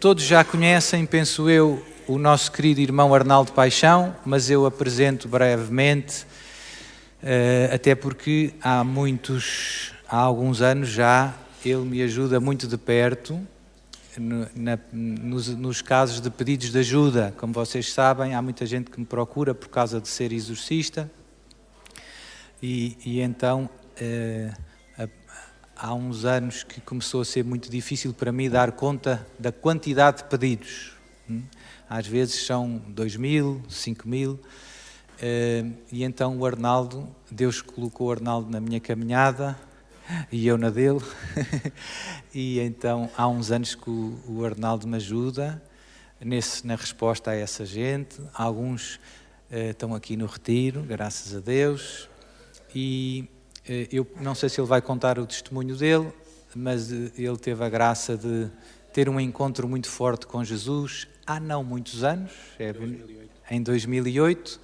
Todos já conhecem, penso eu, o nosso querido irmão Arnaldo Paixão, mas eu apresento brevemente, até porque há alguns anos já, ele me ajuda muito de perto nos casos de pedidos de ajuda. Como vocês sabem, há muita gente que me procura por causa de ser exorcista e então há uns anos que começou a ser muito difícil para mim dar conta da quantidade de pedidos. Às vezes são 2.000, 5.000, e então o Arnaldo, Deus colocou o Arnaldo na minha caminhada e eu na dele, e então há uns anos que o Arnaldo me ajuda na resposta a essa gente. Alguns estão aqui no retiro, graças a Deus, e eu não sei se ele vai contar o testemunho dele, mas ele teve a graça de ter um encontro muito forte com Jesus há não muitos anos, em 2008,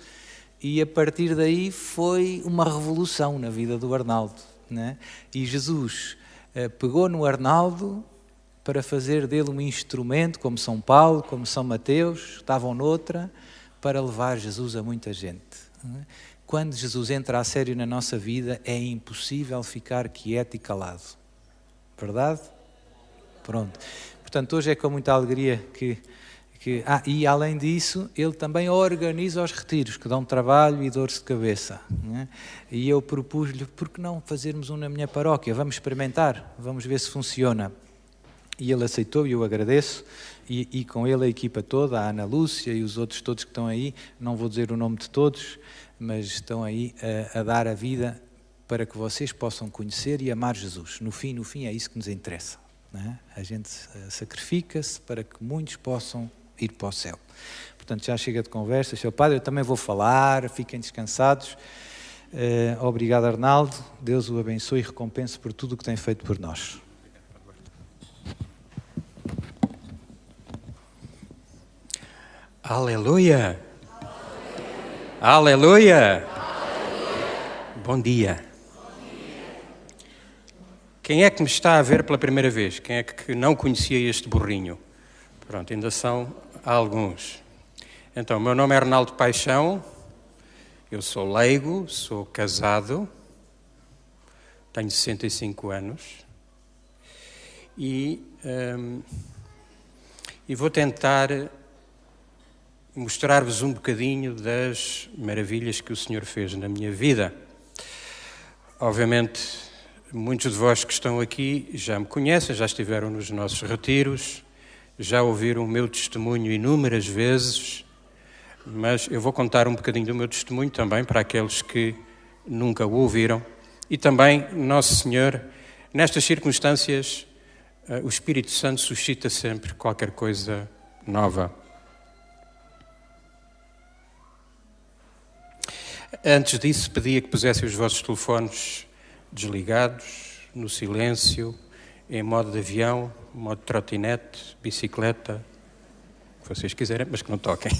e a partir daí foi uma revolução na vida do Arnaldo, né? E Jesus pegou no Arnaldo para fazer dele um instrumento, como São Paulo, como São Mateus, estavam noutra, para levar Jesus a muita gente, né? Quando Jesus entra a sério na nossa vida, é impossível ficar quieto e calado. Verdade? Pronto. Portanto, hoje é com muita alegria e além disso, ele também organiza os retiros, que dão trabalho e dor de cabeça, né? E eu propus-lhe, por que não fazermos um na minha paróquia? Vamos experimentar, vamos ver se funciona. E ele aceitou e eu agradeço. E com ele a equipa toda, a Ana Lúcia e os outros todos que estão aí, não vou dizer o nome de todos, mas estão aí a dar a vida para que vocês possam conhecer e amar Jesus. No fim é isso que nos interessa, não é? A gente sacrifica-se para que muitos possam ir para o céu. Portanto, já chega de conversa. Seu Padre, eu também vou falar, fiquem descansados. Obrigado, Arnaldo. Deus o abençoe e recompense por tudo o que tem feito por nós. Aleluia! Aleluia! Bom dia! Quem é que me está a ver pela primeira vez? Quem é que não conhecia este burrinho? Pronto, ainda são alguns. Então, meu nome é Arnaldo Paixão, eu sou leigo, sou casado, tenho 65 anos e vou tentar mostrar-vos um bocadinho das maravilhas que o Senhor fez na minha vida. Obviamente, muitos de vós que estão aqui já me conhecem, já estiveram nos nossos retiros, já ouviram o meu testemunho inúmeras vezes, mas eu vou contar um bocadinho do meu testemunho também para aqueles que nunca o ouviram. E também, Nosso Senhor, nestas circunstâncias, o Espírito Santo suscita sempre qualquer coisa nova. Antes disso, pedia que pusessem os vossos telefones desligados, no silêncio, em modo de avião, modo de trotinete, bicicleta, o que vocês quiserem, mas que não toquem.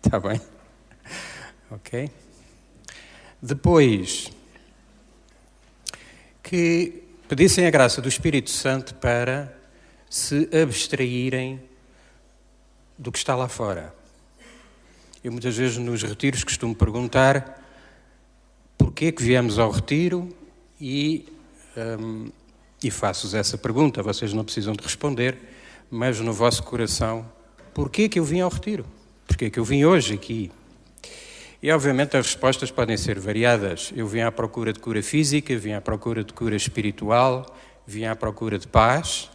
Está bem? Ok? Depois, que pedissem a graça do Espírito Santo para se abstraírem do que está lá fora. Eu muitas vezes nos retiros costumo perguntar porquê que viemos ao retiro e faço-vos essa pergunta, vocês não precisam de responder, mas no vosso coração, porquê que eu vim ao retiro? Porquê que eu vim hoje aqui? E obviamente as respostas podem ser variadas. Eu vim à procura de cura física, vim à procura de cura espiritual, vim à procura de paz,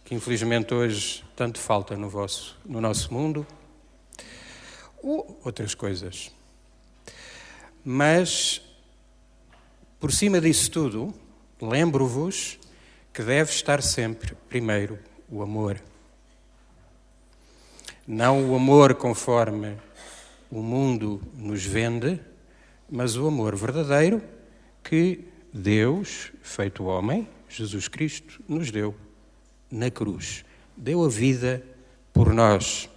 que infelizmente hoje tanto falta no nosso mundo, ou outras coisas. Mas, por cima disso tudo, lembro-vos que deve estar sempre, primeiro, o amor. Não o amor conforme o mundo nos vende, mas o amor verdadeiro que Deus, feito homem, Jesus Cristo, nos deu na cruz. Deu a vida por nós.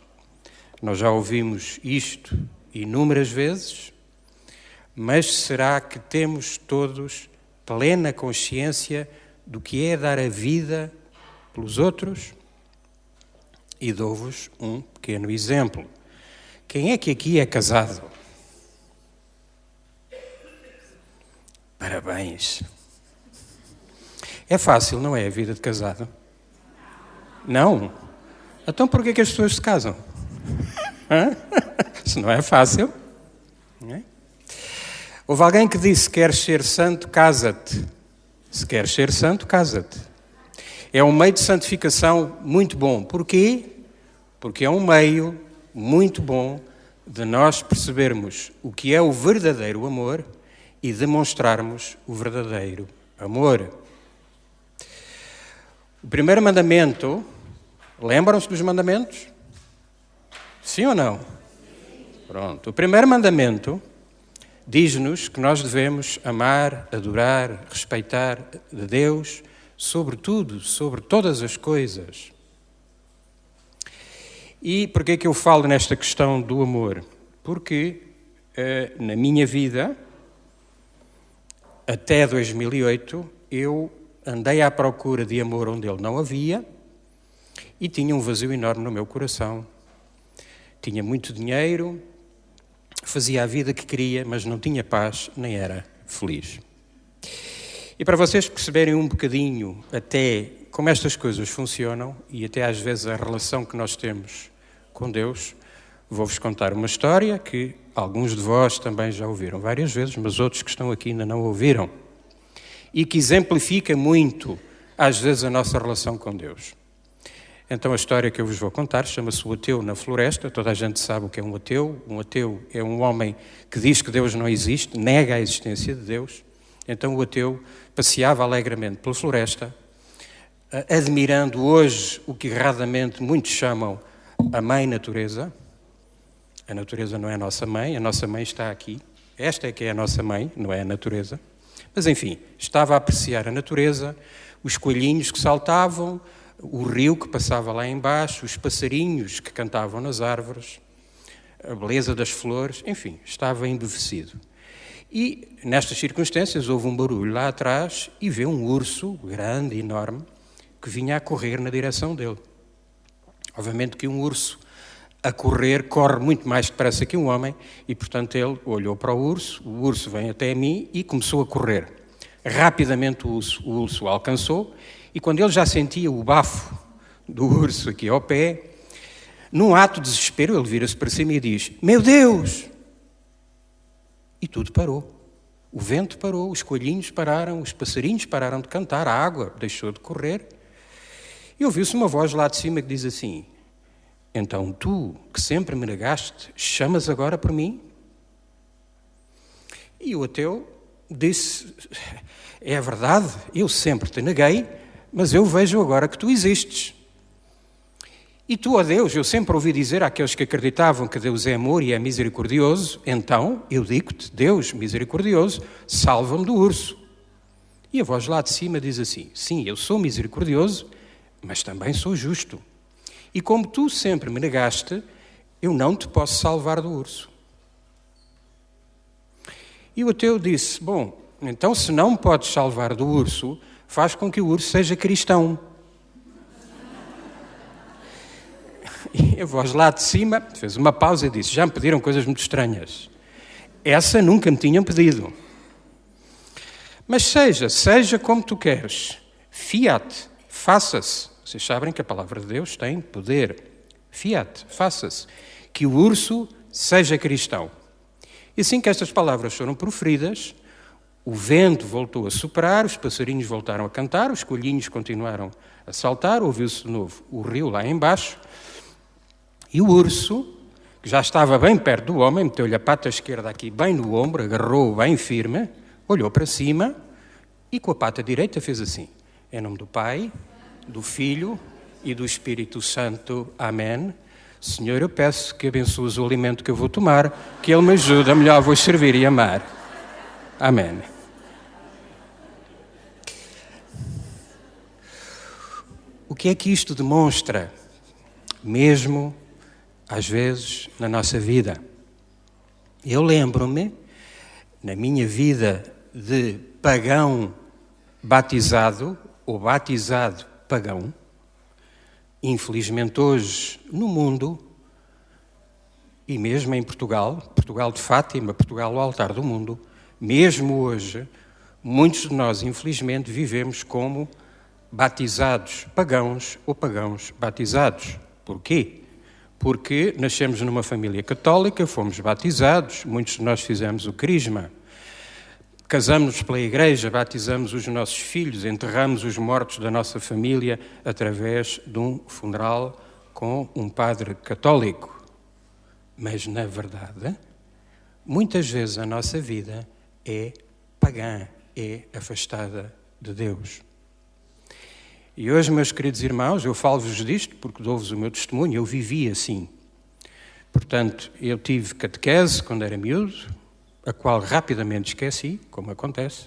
Nós já ouvimos isto inúmeras vezes, mas será que temos todos plena consciência do que é dar a vida pelos outros? E dou-vos um pequeno exemplo. Quem é que aqui é casado? Parabéns. É fácil, não é, a vida de casado? Não? Então por que as pessoas se casam? Se não é fácil. Não é? Houve alguém que disse, queres ser santo, casa-te. Se queres ser santo, casa-te. É um meio de santificação muito bom. Porquê? Porque é um meio muito bom de nós percebermos o que é o verdadeiro amor e demonstrarmos o verdadeiro amor. O primeiro mandamento, lembram-se dos mandamentos? Sim ou não? Pronto. O primeiro mandamento diz-nos que nós devemos amar, adorar, respeitar a Deus sobre tudo, sobre todas as coisas. E porquê é que eu falo nesta questão do amor? Porque na minha vida, até 2008, eu andei à procura de amor onde ele não havia e tinha um vazio enorme no meu coração. Tinha muito dinheiro, fazia a vida que queria, mas não tinha paz, nem era feliz. E para vocês perceberem um bocadinho até como estas coisas funcionam e até às vezes a relação que nós temos com Deus, vou-vos contar uma história que alguns de vós também já ouviram várias vezes, mas outros que estão aqui ainda não ouviram, e que exemplifica muito, às vezes, a nossa relação com Deus. Então a história que eu vos vou contar chama-se O Ateu na Floresta. Toda a gente sabe o que é um ateu. Um ateu é um homem que diz que Deus não existe, nega a existência de Deus. Então o ateu passeava alegremente pela floresta, admirando hoje o que erradamente muitos chamam a mãe natureza. A natureza não é a nossa mãe está aqui. Esta é que é a nossa mãe, não é a natureza. Mas enfim, estava a apreciar a natureza, os coelhinhos que saltavam, o rio que passava lá embaixo, os passarinhos que cantavam nas árvores, a beleza das flores, enfim, estava embevecido. E, nestas circunstâncias, houve um barulho lá atrás e vê um urso grande, enorme, que vinha a correr na direção dele. Obviamente que um urso a correr corre muito mais depressa que um homem e, portanto, ele olhou para o urso vem até mim e começou a correr. Rapidamente o urso o alcançou e quando ele já sentia o bafo do urso aqui ao pé, num ato de desespero, ele vira-se para cima e diz: "Meu Deus!" E tudo parou. O vento parou, os coelhinhos pararam, os passarinhos pararam de cantar, a água deixou de correr. E ouviu-se uma voz lá de cima que diz assim: "Então tu, que sempre me negaste, chamas agora por mim?" E o ateu disse: "É verdade, eu sempre te neguei, mas eu vejo agora que tu existes. E tu, ó Deus, eu sempre ouvi dizer àqueles que acreditavam que Deus é amor e é misericordioso, então eu digo-te, Deus misericordioso, salva-me do urso." E a voz lá de cima diz assim: "Sim, eu sou misericordioso, mas também sou justo. E como tu sempre me negaste, eu não te posso salvar do urso." E o ateu disse: "Bom, então se não me podes salvar do urso, faz com que o urso seja cristão." E a voz lá de cima fez uma pausa e disse: "Já me pediram coisas muito estranhas. Essa nunca me tinham pedido. Mas seja como tu queres. Fiat, faça-se." Vocês sabem que a palavra de Deus tem poder. Fiat, faça-se. Que o urso seja cristão. E assim que estas palavras foram proferidas, o vento voltou a soprar, os passarinhos voltaram a cantar, os coelhinhos continuaram a saltar, ouviu-se de novo o rio lá embaixo, e o urso, que já estava bem perto do homem, meteu-lhe a pata esquerda aqui bem no ombro, agarrou-o bem firme, olhou para cima e com a pata direita fez assim: "Em nome do Pai, do Filho e do Espírito Santo. Amém. Senhor, eu peço que abençoes o alimento que eu vou tomar, que Ele me ajude a melhor vos servir e amar. Amém." O que é que isto demonstra? Mesmo, às vezes, na nossa vida. Eu lembro-me, na minha vida de pagão batizado, ou batizado pagão, Infelizmente hoje, no mundo, e mesmo em Portugal, Portugal de Fátima, Portugal o altar do mundo, mesmo hoje, muitos de nós, infelizmente, vivemos como batizados pagãos ou pagãos batizados. Porquê? Porque nascemos numa família católica, fomos batizados, muitos de nós fizemos o crisma, casamos-nos pela igreja, batizamos os nossos filhos, enterramos os mortos da nossa família através de um funeral com um padre católico. Mas, na verdade, muitas vezes a nossa vida é pagã, é afastada de Deus. E hoje, meus queridos irmãos, eu falo-vos disto porque dou-vos o meu testemunho, eu vivi assim. Portanto, eu tive catequese quando era miúdo, a qual rapidamente esqueci, como acontece.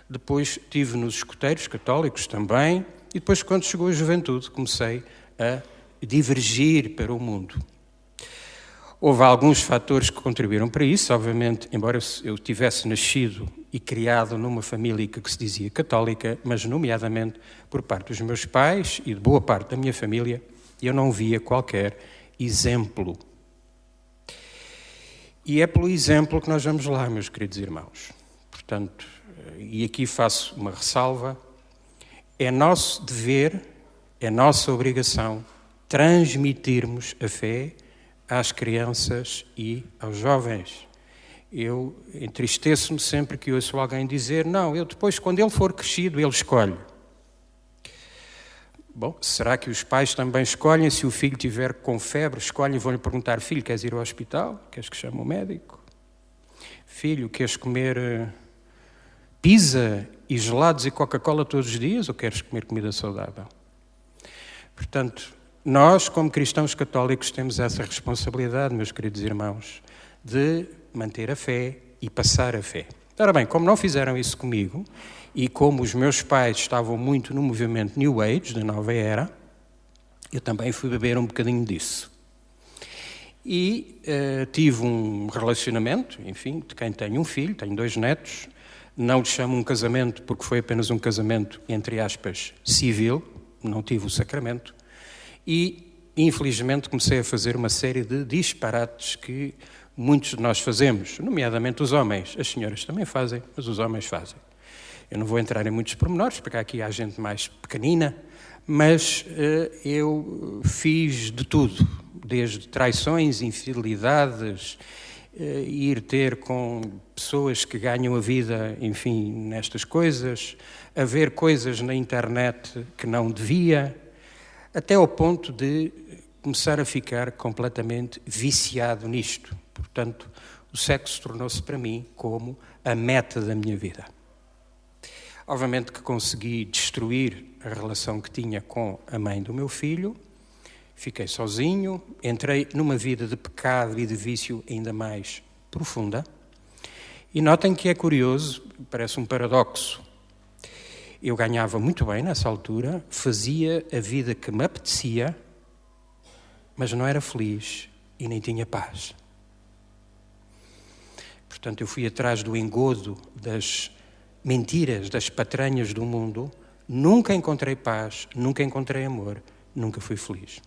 Depois tive nos escoteiros católicos também, e depois, quando chegou a juventude, comecei a divergir para o mundo. Houve alguns fatores que contribuíram para isso, obviamente, embora eu tivesse nascido e criado numa família que se dizia católica, mas nomeadamente por parte dos meus pais e de boa parte da minha família, eu não via qualquer exemplo. E é pelo exemplo que nós vamos lá, meus queridos irmãos. Portanto, e aqui faço uma ressalva, é nosso dever, é nossa obrigação transmitirmos a fé às crianças e aos jovens. Eu entristeço-me sempre que ouço alguém dizer, não, eu depois, quando ele for crescido, ele escolhe. Bom, será que os pais também escolhem? Se o filho estiver com febre, escolhem e vão-lhe perguntar, filho, queres ir ao hospital? Queres que chame o médico? Filho, queres comer pizza e gelados e Coca-Cola todos os dias ou queres comer comida saudável? Portanto, nós, como cristãos católicos, temos essa responsabilidade, meus queridos irmãos, de manter a fé e passar a fé. Ora bem, como não fizeram isso comigo, e como os meus pais estavam muito no movimento New Age, da nova era, eu também fui beber um bocadinho disso. E tive um relacionamento, enfim, de quem tem um filho, tenho 2 netos, não lhe chamo um casamento porque foi apenas um casamento, entre aspas, civil, não tive o sacramento, e infelizmente comecei a fazer uma série de disparates que muitos de nós fazemos, nomeadamente os homens. As senhoras também fazem, mas os homens fazem. Eu não vou entrar em muitos pormenores, porque aqui há gente mais pequenina, mas eu fiz de tudo, desde traições, infidelidades, ir ter com pessoas que ganham a vida, enfim, nestas coisas, a ver coisas na internet que não devia, até ao ponto de começar a ficar completamente viciado nisto. Portanto, o sexo tornou-se para mim como a meta da minha vida. Obviamente que consegui destruir a relação que tinha com a mãe do meu filho, fiquei sozinho, entrei numa vida de pecado e de vício ainda mais profunda. E notem que é curioso, parece um paradoxo. Eu ganhava muito bem nessa altura, fazia a vida que me apetecia, mas não era feliz e nem tinha paz. Portanto, eu fui atrás do engodo, das mentiras, das patranhas do mundo, nunca encontrei paz, nunca encontrei amor, nunca fui feliz.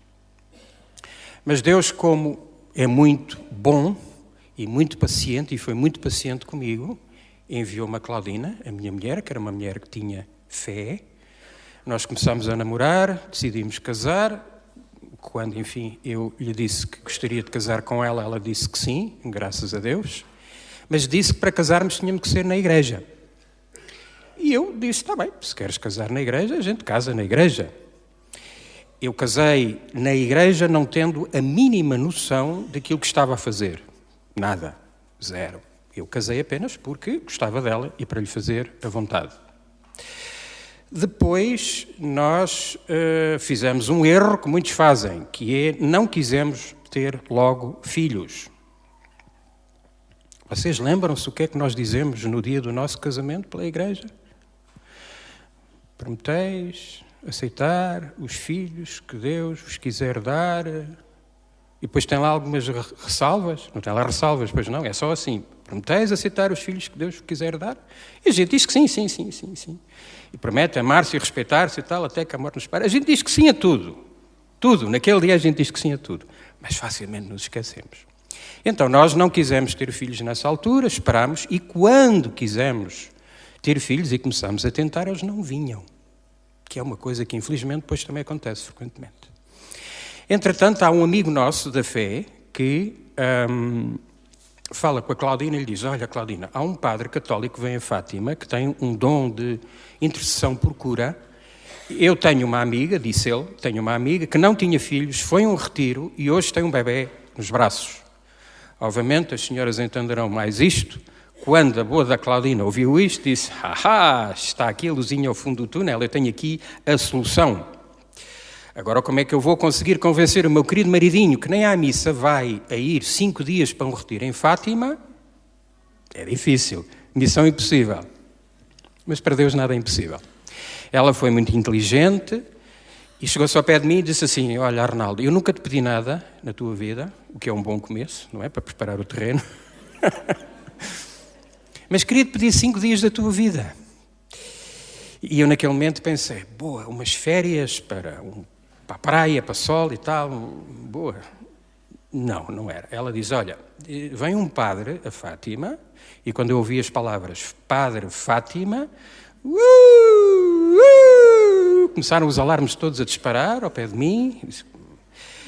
Mas Deus, como é muito bom e muito paciente, e foi muito paciente comigo, enviou-me a Claudina, a minha mulher, que era uma mulher que tinha fé. Nós começámos a namorar, decidimos casar. Quando, enfim, eu lhe disse que gostaria de casar com ela, ela disse que sim, graças a Deus. Mas disse que para casarmos tínhamos que ser na igreja. E eu disse, está bem, se queres casar na igreja, a gente casa na igreja. Eu casei na igreja não tendo a mínima noção daquilo que estava a fazer. Nada, zero. Eu casei apenas porque gostava dela e para lhe fazer a vontade. Depois nós fizemos um erro que muitos fazem, que é não quisemos ter logo filhos. Vocês lembram-se o que é que nós dizemos no dia do nosso casamento pela igreja? Prometeis aceitar os filhos que Deus vos quiser dar. E depois tem lá algumas ressalvas. Não tem lá ressalvas, pois não, é só assim. Prometeis aceitar os filhos que Deus vos quiser dar? E a gente diz que sim, sim, sim, sim, sim. E promete amar-se e respeitar-se e tal, até que a morte nos separe. A gente diz que sim a tudo. Tudo. Naquele dia a gente diz que sim a tudo. Mas facilmente nos esquecemos. Então, nós não quisemos ter filhos nessa altura, esperámos, e quando quisemos ter filhos e começámos a tentar, eles não vinham. Que é uma coisa que, infelizmente, depois também acontece frequentemente. Entretanto, há um amigo nosso da fé que fala com a Claudina e lhe diz: olha, Claudina, há um padre católico que vem a Fátima, que tem um dom de intercessão por cura. Eu tenho uma amiga, disse ele, tenho uma amiga que não tinha filhos, foi a um retiro e hoje tem um bebê nos braços. Obviamente, as senhoras entenderão mais isto. Quando a boa da Claudina ouviu isto, disse: haha, está aqui a luzinha ao fundo do túnel, eu tenho aqui a solução. Agora, como é que eu vou conseguir convencer o meu querido maridinho, que nem à missa vai a ir 5 dias para um retiro em Fátima? É difícil, missão impossível. Mas para Deus nada é impossível. Ela foi muito inteligente e chegou-se ao pé de mim e disse assim: olha, Arnaldo, eu nunca te pedi nada na tua vida, o que é um bom começo, não é? Para preparar o terreno. Mas queria te pedir 5 dias da tua vida. E eu naquele momento pensei: boa, umas férias para a praia, para o sol e tal, boa. Não, não era. Ela diz: olha, vem um padre a Fátima, e quando eu ouvi as palavras Padre Fátima, começaram os alarmes todos a disparar ao pé de mim.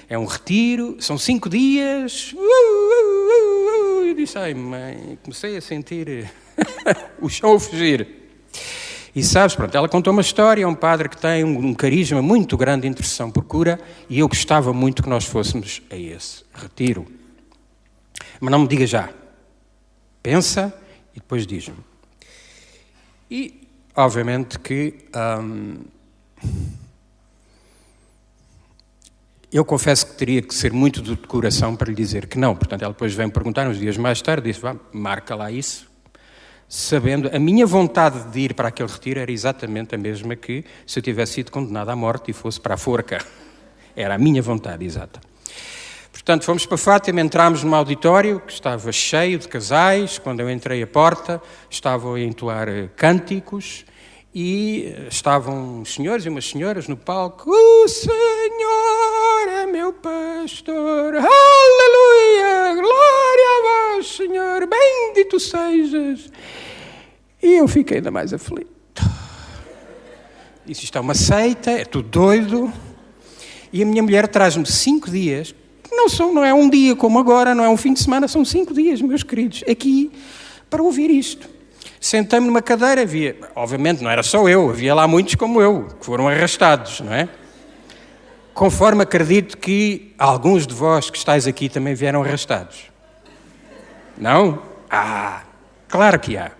É um retiro, são 5 dias. Eu disse: ai mãe, comecei a sentir o chão a fugir. E sabes, pronto, ela contou uma história, é um padre que tem um carisma muito grande de intercessão por cura, e eu gostava muito que nós fôssemos a esse retiro. Mas não me diga já. Pensa e depois diz-me. E, obviamente, que eu confesso que teria que ser muito de coração para lhe dizer que não. Portanto, ela depois veio-me perguntar uns dias mais tarde, disse: vá, marca lá isso. Sabendo, a minha vontade de ir para aquele retiro era exatamente a mesma que se eu tivesse sido condenado à morte e fosse para a forca. Era a minha vontade exata. Portanto, fomos para Fátima, entramos num auditório que estava cheio de casais. Quando eu entrei à porta, estavam a entoar cânticos e estavam uns senhores e umas senhoras no palco. O Senhor é meu pastor, aleluia, glória a vós, Senhor, bendito sejas. E eu fiquei ainda mais aflito. Disse: isto é uma seita, é tudo doido. E a minha mulher traz-me 5 dias, não é um dia como agora, não é um fim de semana, são 5 dias, meus queridos, aqui para ouvir isto. Sentei-me numa cadeira, obviamente não era só eu, havia lá muitos como eu, que foram arrastados, não é? Conforme acredito que alguns de vós que estáis aqui também vieram arrastados. Não? Ah, claro que há.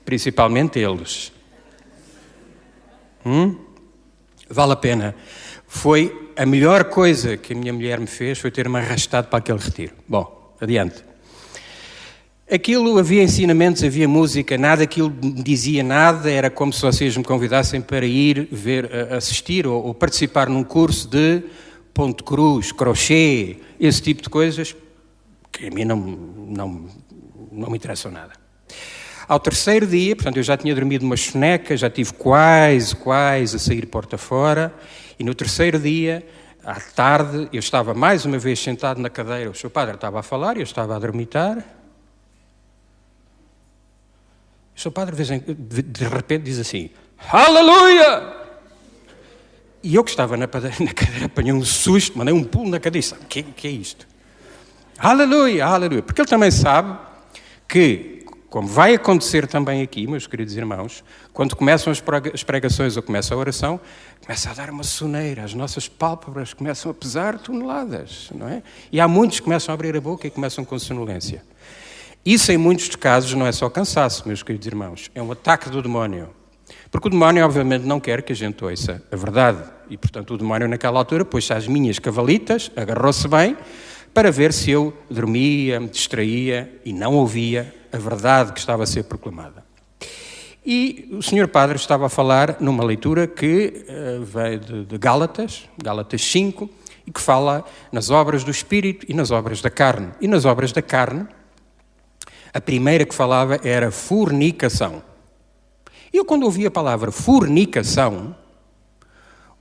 Principalmente eles. Vale a pena. Foi a melhor coisa que a minha mulher me fez, foi ter-me arrastado para aquele retiro. Bom, adiante. Aquilo, havia ensinamentos, havia música, nada aquilo me dizia nada, era como se vocês me convidassem para ir ver, assistir ou participar num curso de ponto cruz, crochê, esse tipo de coisas, que a mim não me interessam nada. Ao 3º dia, portanto, eu já tinha dormido uma soneca, já tive quase a sair porta fora, e no 3º dia, à tarde, eu estava mais uma vez sentado na cadeira, o seu padre estava a falar, eu estava a dormitar. O seu padre, de repente, diz assim: aleluia! E eu que estava na cadeira, apanhei um susto, mandei um pulo na cadeira. O que é isto? Aleluia, aleluia. Porque ele também sabe que, como vai acontecer também aqui, meus queridos irmãos, quando começam as pregações ou começa a oração, começa a dar uma soneira, as nossas pálpebras começam a pesar toneladas, não é? E há muitos que começam a abrir a boca e começam com sonolência. Isso, em muitos casos, não é só cansaço, meus queridos irmãos, é um ataque do demónio. Porque o demónio, obviamente, não quer que a gente ouça a verdade. E, portanto, o demónio, naquela altura, pôs-se às minhas cavalitas, agarrou-se bem, para ver se eu dormia, me distraía e não ouvia a verdade que estava a ser proclamada. E o Sr. Padre estava a falar numa leitura que veio de Gálatas 5, e que fala nas obras do Espírito e nas obras da carne. E nas obras da carne, a primeira que falava era fornicação. E eu, quando ouvi a palavra fornicação,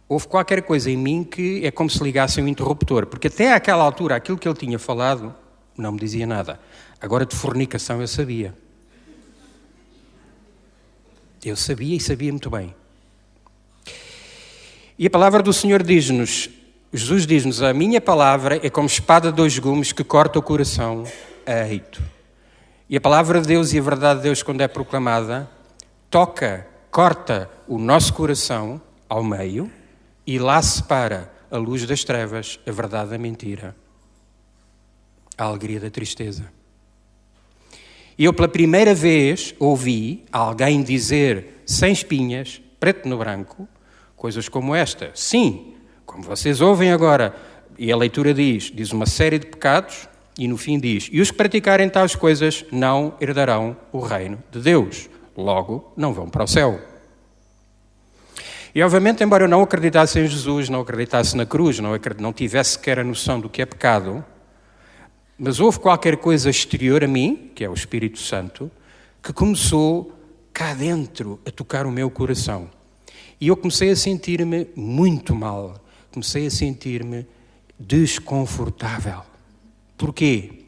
houve qualquer coisa em mim que é como se ligasse um interruptor, porque até àquela altura, aquilo que ele tinha falado não me dizia nada. Agora, de fornicação, eu sabia. Eu sabia e sabia muito bem. E a palavra do Senhor diz-nos, Jesus diz-nos, a minha palavra é como espada de dois gumes que corta o coração a eito. E a palavra de Deus e a verdade de Deus, quando é proclamada, corta o nosso coração ao meio e lá separa a luz das trevas, a verdade da mentira, a alegria da tristeza. E eu pela primeira vez ouvi alguém dizer, sem espinhas, preto no branco, coisas como esta. Sim, como vocês ouvem agora, e a leitura diz uma série de pecados, e no fim diz, e os que praticarem tais coisas não herdarão o reino de Deus. Logo, não vão para o céu. E obviamente, embora eu não acreditasse em Jesus, não acreditasse na cruz, não tivesse sequer a noção do que é pecado, mas houve qualquer coisa exterior a mim, que é o Espírito Santo, que começou cá dentro a tocar o meu coração. E eu comecei a sentir-me muito mal. Comecei a sentir-me desconfortável. Porquê?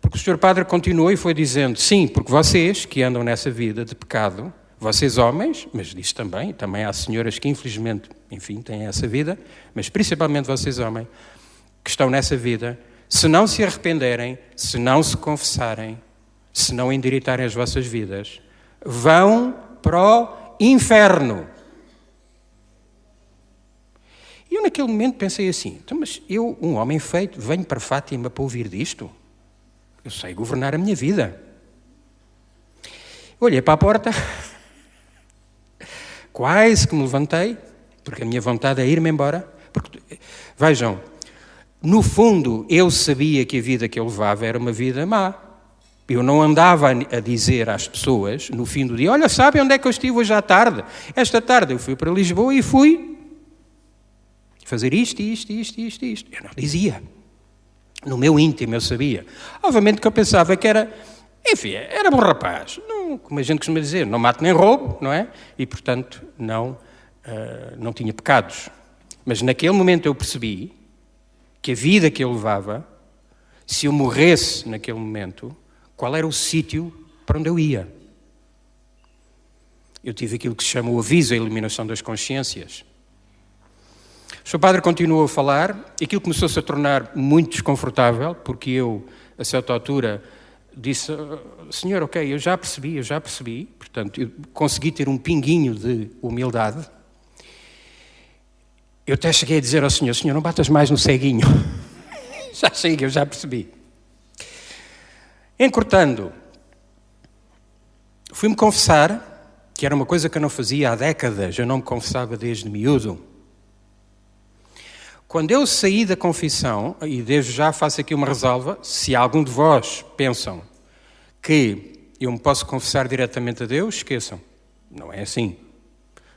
Porque o Sr. Padre continuou e foi dizendo, sim, porque vocês que andam nessa vida de pecado, vocês homens, mas diz também há senhoras que infelizmente, enfim, têm essa vida, mas principalmente vocês homens, que estão nessa vida, se não se arrependerem, se não se confessarem, se não endireitarem as vossas vidas, vão para o inferno. E eu naquele momento pensei assim, então, mas eu, um homem feito, venho para Fátima para ouvir disto? Eu sei governar a minha vida. Olhei para a porta, quase que me levantei, porque a minha vontade é ir-me embora. Porque, vejam, no fundo eu sabia que a vida que eu levava era uma vida má. Eu não andava a dizer às pessoas, no fim do dia, olha, sabem onde é que eu estive hoje à tarde? Esta tarde eu fui para Lisboa e fui fazer isto. Eu não dizia. No meu íntimo eu sabia. Obviamente que eu pensava que era bom rapaz. Não, como a gente costuma dizer, não mato nem roubo, não é? E, portanto, não tinha pecados. Mas naquele momento eu percebi que a vida que eu levava, se eu morresse naquele momento, qual era o sítio para onde eu ia? Eu tive aquilo que se chama o aviso, a eliminação das consciências. O Sr. Padre continuou a falar, e aquilo começou-se a tornar muito desconfortável, porque eu, a certa altura, disse, senhor, ok, eu já percebi, portanto, eu consegui ter um pinguinho de humildade. Eu até cheguei a dizer ao senhor, não batas mais no ceguinho. Já chega, eu já percebi. Encurtando, fui-me confessar, que era uma coisa que eu não fazia há décadas, eu não me confessava desde miúdo. Quando eu saí da confissão, e desde já faço aqui uma ressalva, se algum de vós pensam que eu me posso confessar diretamente a Deus, esqueçam. Não é assim.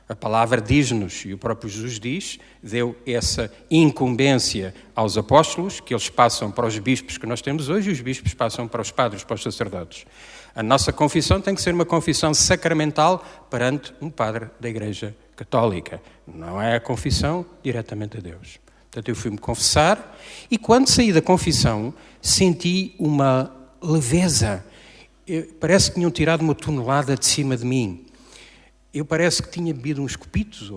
A palavra diz-nos, e o próprio Jesus diz, deu essa incumbência aos apóstolos, que eles passam para os bispos que nós temos hoje, e os bispos passam para os padres, para os sacerdotes. A nossa confissão tem que ser uma confissão sacramental perante um padre da Igreja Católica. Não é a confissão diretamente a Deus. Portanto, eu fui-me confessar e quando saí da confissão senti uma leveza. Parece que tinham tirado uma tonelada de cima de mim. Eu parece que tinha bebido uns copitos.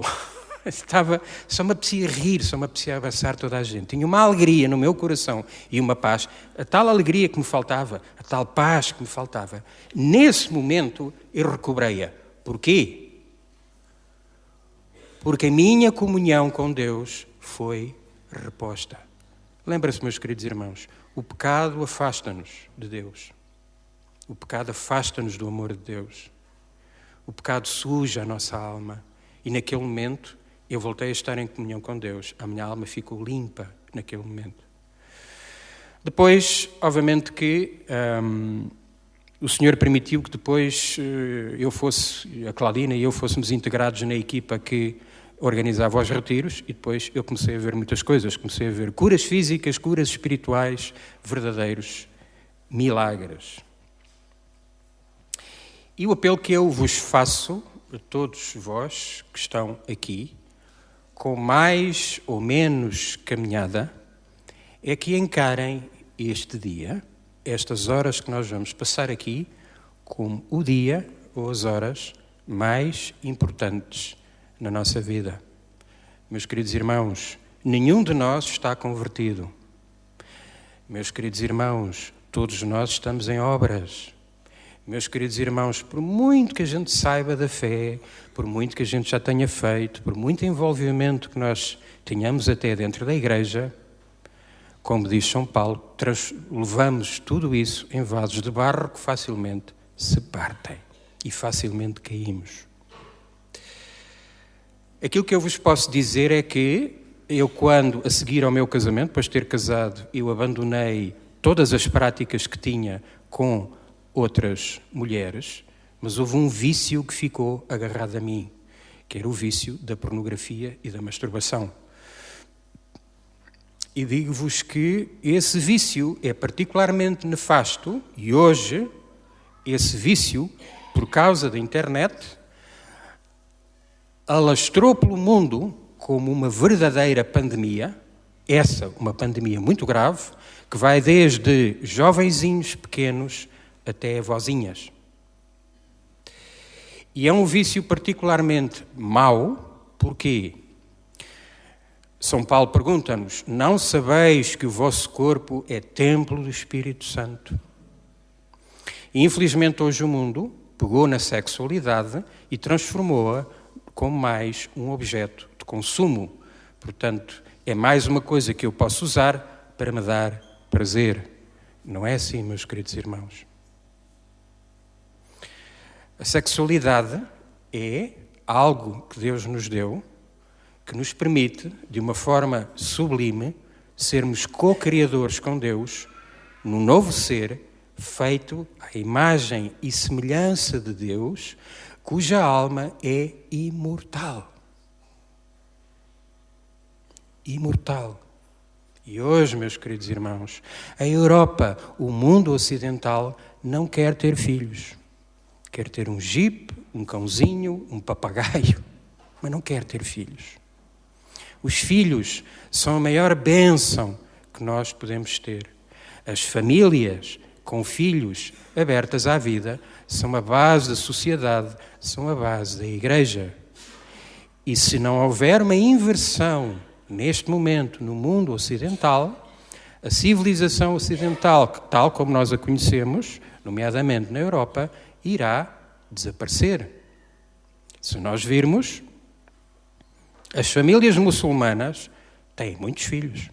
Só me apetecia rir, só me apetecia abraçar toda a gente. Tinha uma alegria no meu coração e uma paz. A tal alegria que me faltava, a tal paz que me faltava. Nesse momento eu recobrei-a. Porquê? Porque a minha comunhão com Deus foi reposta. Lembra-se, meus queridos irmãos, o pecado afasta-nos de Deus. O pecado afasta-nos do amor de Deus. O pecado suja a nossa alma. E naquele momento eu voltei a estar em comunhão com Deus. A minha alma ficou limpa naquele momento. Depois, obviamente que o Senhor permitiu que depois a Claudina e eu fôssemos integrados na equipa que organizava os retiros e depois eu comecei a ver muitas coisas. Comecei a ver curas físicas, curas espirituais, verdadeiros milagres. E o apelo que eu vos faço a todos vós que estão aqui, com mais ou menos caminhada, é que encarem este dia, estas horas que nós vamos passar aqui, como o dia ou as horas mais importantes na nossa vida. Meus queridos irmãos, nenhum de nós está convertido. Meus queridos irmãos, todos nós estamos em obras. Meus queridos irmãos, por muito que a gente saiba da fé, por muito que a gente já tenha feito, por muito envolvimento que nós tenhamos até dentro da igreja, como diz São Paulo, levamos tudo isso em vasos de barro que facilmente se partem e facilmente caímos. Aquilo que eu vos posso dizer é que eu, quando, a seguir ao meu casamento, depois de ter casado, eu abandonei todas as práticas que tinha com outras mulheres, mas houve um vício que ficou agarrado a mim, que era o vício da pornografia e da masturbação. E digo-vos que esse vício é particularmente nefasto e hoje esse vício, por causa da internet, alastrou pelo mundo como uma verdadeira pandemia, uma pandemia muito grave, que vai desde jovenzinhos pequenos até avózinhas. E é um vício particularmente mau, porque São Paulo pergunta-nos: não sabeis que o vosso corpo é templo do Espírito Santo? E, infelizmente, hoje o mundo pegou na sexualidade e transformou-a como mais um objeto de consumo. Portanto, é mais uma coisa que eu posso usar para me dar prazer. Não é assim, meus queridos irmãos. A sexualidade é algo que Deus nos deu, que nos permite, de uma forma sublime, sermos co-criadores com Deus, num novo ser, feito à imagem e semelhança de Deus, cuja alma é imortal. Imortal. E hoje, meus queridos irmãos, a Europa, o mundo ocidental, não quer ter filhos. Quer ter um jipe, um cãozinho, um papagaio, mas não quer ter filhos. Os filhos são a maior bênção que nós podemos ter. As famílias com filhos abertas à vida são a base da sociedade, são a base da igreja. E se não houver uma inversão neste momento no mundo ocidental, a civilização ocidental, tal como nós a conhecemos, nomeadamente na Europa, irá desaparecer. Se nós virmos, as famílias muçulmanas têm muitos filhos.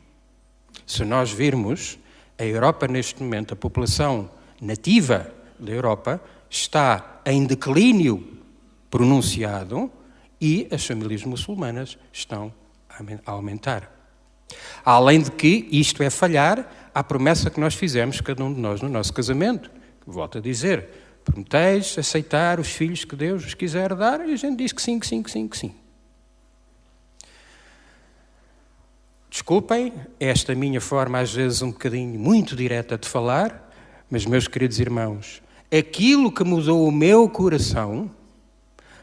Se nós virmos, a Europa neste momento, a população nativa da Europa está em declínio pronunciado e as famílias muçulmanas estão a aumentar. Além de que isto é falhar à promessa que nós fizemos, cada um de nós, no nosso casamento. Volto a dizer, prometeis aceitar os filhos que Deus vos quiser dar, e a gente diz que sim, que sim, que sim, que sim. Desculpem esta minha forma, às vezes um bocadinho muito direta de falar, mas, meus queridos irmãos, aquilo que mudou o meu coração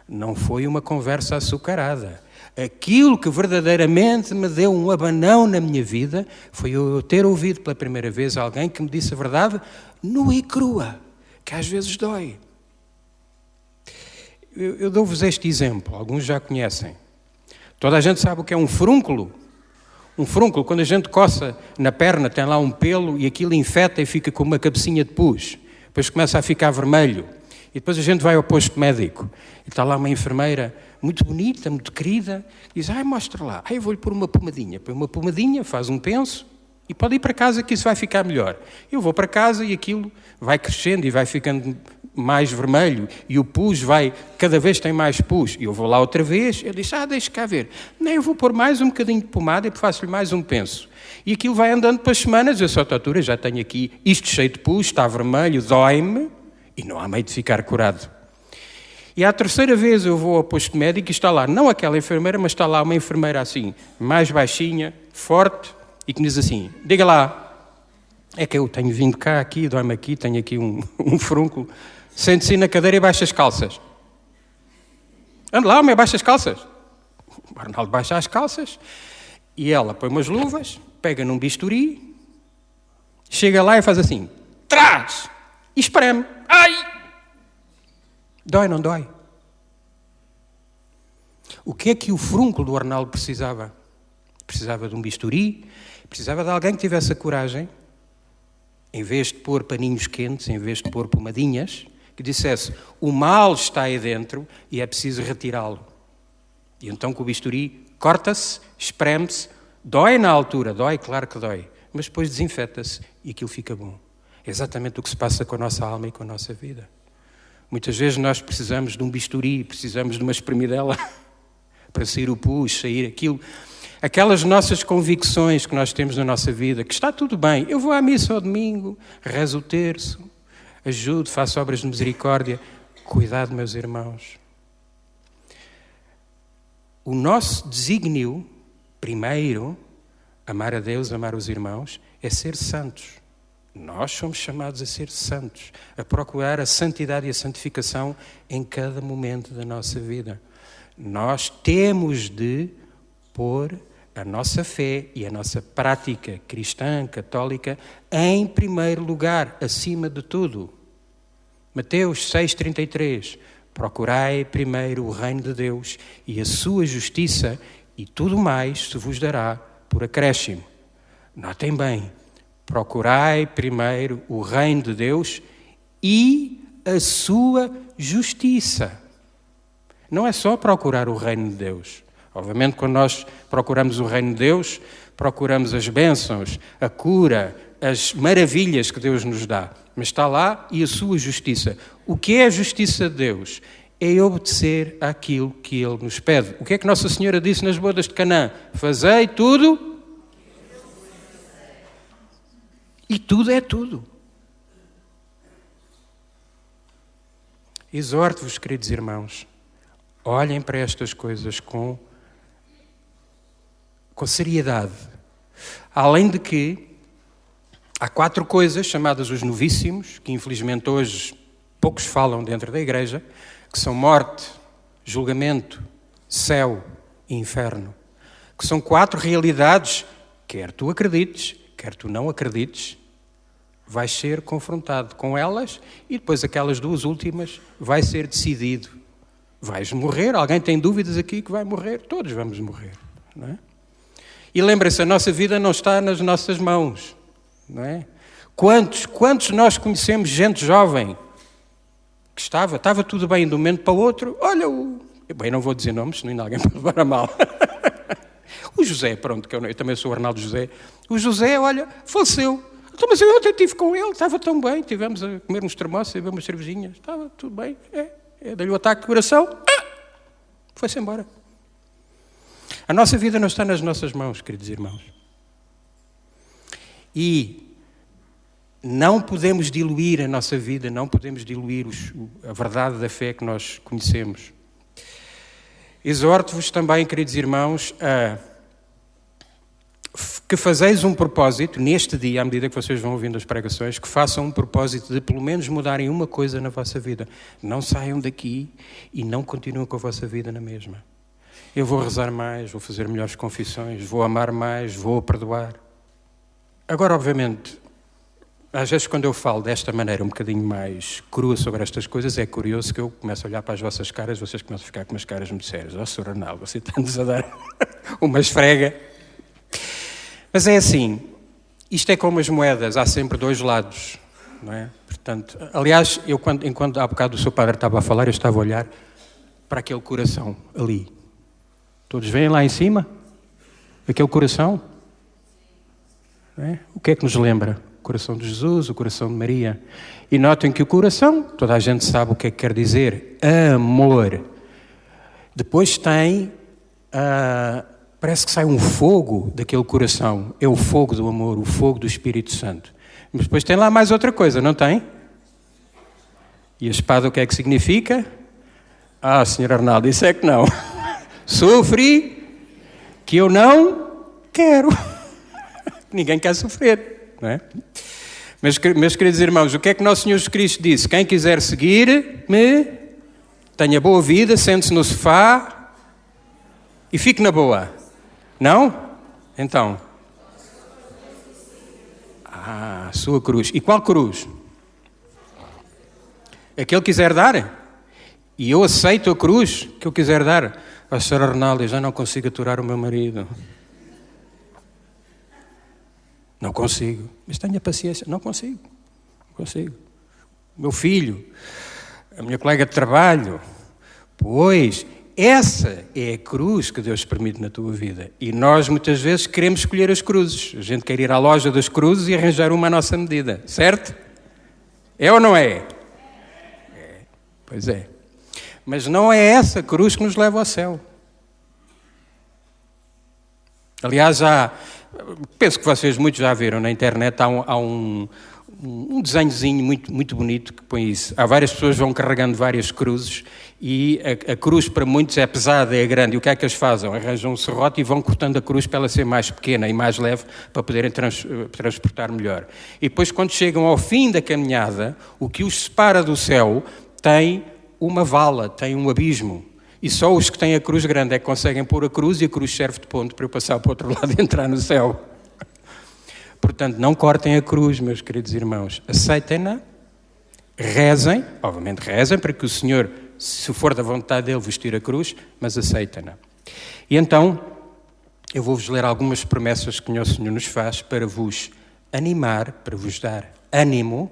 não foi uma conversa açucarada. Aquilo que verdadeiramente me deu um abanão na minha vida foi eu ter ouvido pela primeira vez alguém que me disse a verdade nua e crua, que às vezes dói. Eu dou-vos este exemplo, alguns já conhecem. Toda a gente sabe o que é um frúnculo. Um frúnculo, quando a gente coça na perna, tem lá um pelo e aquilo infeta e fica com uma cabecinha de pus. Depois começa a ficar vermelho. E depois a gente vai ao posto médico. E está lá uma enfermeira muito bonita, muito querida. Diz, mostra lá. Eu vou-lhe pôr uma pomadinha. Põe uma pomadinha, faz um penso e pode ir para casa que isso vai ficar melhor. Eu vou para casa e aquilo vai crescendo e vai ficando mais vermelho. E o pus cada vez tem mais pus. E eu vou lá outra vez. Eu disse, deixa cá ver. Eu vou pôr mais um bocadinho de pomada e faço-lhe mais um penso. E aquilo vai andando para as semanas. Eu, só altura, já tenho aqui isto cheio de pus, está vermelho, dói-me. E não há meio de ficar curado. E à terceira vez eu vou ao posto médico e está lá, não aquela enfermeira, mas está lá uma enfermeira assim, mais baixinha, forte, e que me diz assim, diga lá, é que eu tenho vindo cá, aqui, dói-me aqui, tenho aqui um frúnculo, sente-se na cadeira e baixa as calças. Ande lá, homem, baixa as calças. O Arnaldo baixa as calças e ela põe umas luvas, pega num bisturi, chega lá e faz assim, trás! E espreme. Ai! Dói, não dói? O que é que o frúnculo do Arnaldo precisava? Precisava de um bisturi, precisava de alguém que tivesse a coragem, em vez de pôr paninhos quentes, em vez de pôr pomadinhas, que dissesse, o mal está aí dentro e é preciso retirá-lo. E então com o bisturi corta-se, espreme-se, dói na altura, dói, claro que dói, mas depois desinfeta-se e aquilo fica bom. É exatamente o que se passa com a nossa alma e com a nossa vida. Muitas vezes nós precisamos de um bisturi, precisamos de uma espremidela para sair o pus, sair aquilo. Aquelas nossas convicções que nós temos na nossa vida, que está tudo bem, eu vou à missa ao domingo, rezo o terço, ajudo, faço obras de misericórdia. Cuidado, meus irmãos. O nosso desígnio, primeiro, amar a Deus, amar os irmãos, é ser santos. Nós somos chamados a ser santos, a procurar a santidade e a santificação em cada momento da nossa vida. Nós temos de pôr a nossa fé e a nossa prática cristã, católica, em primeiro lugar, acima de tudo. Mateus 6,33. Procurai primeiro o reino de Deus e a sua justiça, e tudo mais se vos dará por acréscimo. Notem bem, procurai primeiro o reino de Deus e a sua justiça. Não é só procurar o reino de Deus. Obviamente, quando nós procuramos o reino de Deus, procuramos as bênçãos, a cura, as maravilhas que Deus nos dá. Mas está lá e a sua justiça. O que é a justiça de Deus? É obedecer àquilo que Ele nos pede. O que é que Nossa Senhora disse nas bodas de Canaã? Fazei tudo. E tudo é tudo. Exorto-vos, queridos irmãos, olhem para estas coisas com seriedade. Além de que há 4 coisas chamadas os novíssimos, que infelizmente hoje poucos falam dentro da igreja, que são morte, julgamento, céu e inferno. Que são 4 realidades, quer tu acredites, quer tu não acredites, vais ser confrontado com elas e depois aquelas 2 últimas vai ser decidido. Vais morrer, alguém tem dúvidas aqui que vai morrer? Todos vamos morrer, não é? E lembrem-se, a nossa vida não está nas nossas mãos, não é? Quantos nós conhecemos gente jovem que estava tudo bem de um momento para o outro, olha bem, não vou dizer nomes, senão ainda alguém pode levar a mal. O José, pronto, que eu também sou o Arnaldo José, o José, olha, faleceu. Então, mas eu ontem estive com ele, estava tão bem, tivemos a comer uns termossos, a beber umas cervejinhas, estava tudo bem, dei-lhe o ataque de coração, foi-se embora. A nossa vida não está nas nossas mãos, queridos irmãos. E não podemos diluir a nossa vida, não podemos diluir a verdade da fé que nós conhecemos. Exorto-vos também, queridos irmãos, que fazeis um propósito, neste dia, à medida que vocês vão ouvindo as pregações, que façam um propósito de pelo menos mudarem uma coisa na vossa vida. Não saiam daqui e não continuem com a vossa vida na mesma. Eu vou rezar mais, vou fazer melhores confissões, vou amar mais, vou perdoar. Agora, obviamente, às vezes quando eu falo desta maneira um bocadinho mais crua sobre estas coisas, é curioso que eu começo a olhar para as vossas caras, vocês começam a ficar com umas caras muito sérias. Ó, Sr. Arnaldo, você está-nos a dar uma esfrega. Mas é assim, isto é como as moedas, há sempre 2 lados, não é? Portanto, aliás, enquanto há bocado o seu padre estava a falar, eu estava a olhar para aquele coração ali. Todos veem lá em cima? Aquele coração? Não é? O que é que nos lembra? O coração de Jesus, o coração de Maria. E notem que o coração, toda a gente sabe o que é que quer dizer, amor. Depois tem, parece que sai um fogo daquele coração. É o fogo do amor, o fogo do Espírito Santo. Mas depois tem lá mais outra coisa, não tem? E a espada o que é que significa? Ah, Sr. Arnaldo, isso é que não. Sofri que eu não quero. Ninguém quer sofrer, não é? Mas, queridos irmãos, o que é que Nosso Senhor Jesus Cristo disse? Quem quiser seguir-me, tenha boa vida, sente-se no sofá E fique na boa. Não? Então. A sua cruz. E qual cruz? A que ele quiser dar? E eu aceito a cruz que eu quiser dar. A senhora Arnaldo, eu já não consigo aturar o meu marido. Não consigo. Mas tenha paciência. Não consigo. Não consigo. O meu filho, a minha colega de trabalho. Pois, essa é a cruz que Deus permite na tua vida. E nós muitas vezes queremos escolher as cruzes. A gente quer ir à loja das cruzes e arranjar uma à nossa medida. Certo? É ou não é? É. Pois é. Mas não é essa cruz que nos leva ao céu. Aliás, penso que vocês muitos já viram na internet, há um desenhozinho muito bonito que põe isso. Há várias pessoas que vão carregando várias cruzes e a cruz para muitos é pesada, é grande. E o que é que eles fazem? Arranjam um serrote e vão cortando a cruz para ela ser mais pequena e mais leve para poderem transportar melhor. E depois, quando chegam ao fim da caminhada, o que os separa do céu tem uma vala, tem um abismo. E só os que têm a cruz grande é que conseguem pôr a cruz e a cruz serve de ponto para eu passar para o outro lado e entrar no céu. Portanto, não cortem a cruz, meus queridos irmãos. Aceitem-na, rezem, obviamente rezem, para que o Senhor, se for da vontade dele, vos tire a cruz, mas aceitem-na. E então, eu vou-vos ler algumas promessas que o Senhor nos faz para vos animar, para vos dar ânimo.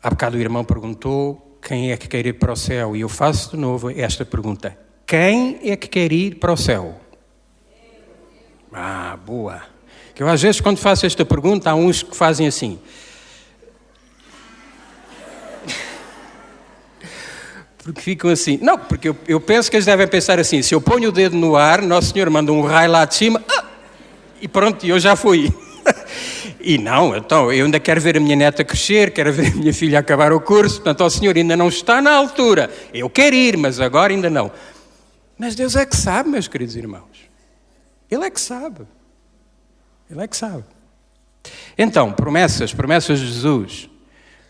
Há bocado o irmão perguntou quem é que quer ir para o céu, e eu faço de novo esta pergunta. Quem é que quer ir para o céu? Boa. Que eu às vezes quando faço esta pergunta, há uns que fazem assim. Porque ficam assim. Não, porque eu penso que eles devem pensar assim, se eu ponho o dedo no ar, Nosso Senhor manda um raio lá de cima, e pronto, eu já fui. E não, então, eu ainda quero ver a minha neta crescer, quero ver a minha filha acabar o curso, portanto, o Senhor ainda não está na altura. Eu quero ir, mas agora ainda não. Mas Deus é que sabe, meus queridos irmãos. Ele é que sabe. Ele é que sabe. Então, promessas de Jesus.